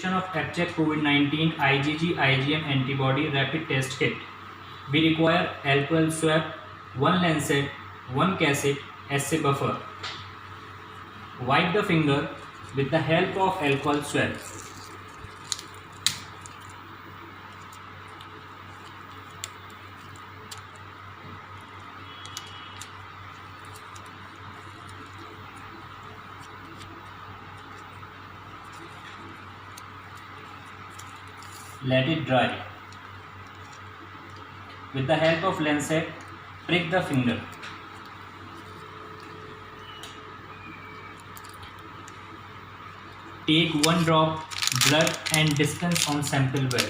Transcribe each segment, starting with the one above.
Of AbCheck COVID-19 IgG/IgM antibody rapid test kit. We require alcohol swab, 1 lancet, 1 cassette, assay buffer. Wipe the finger with the help of alcohol swab. Let it dry. With the help of lancet, prick the finger. Take 1 drop blood and dispense on sample well.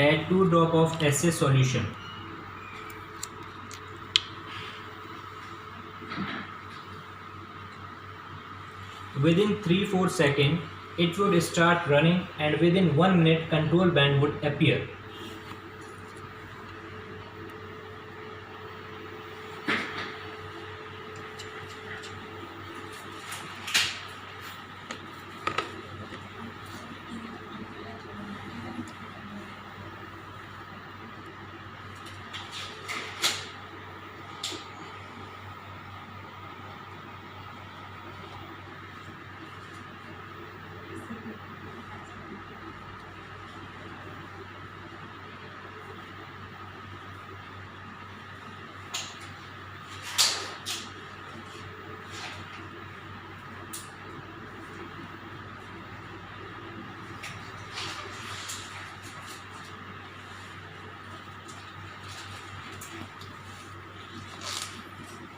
Add 2 drops of assay solution. Within 3-4 seconds, it would start running and within 1 minute control band would appear.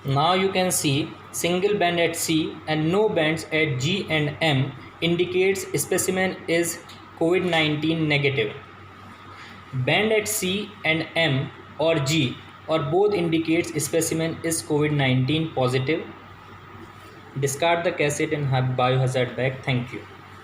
Now you can see single band at C and no bands at G and M indicates specimen is COVID-19 negative. Band at C and M or G or both indicates specimen is COVID-19 positive. Discard the cassette and biohazard bag. Thank you.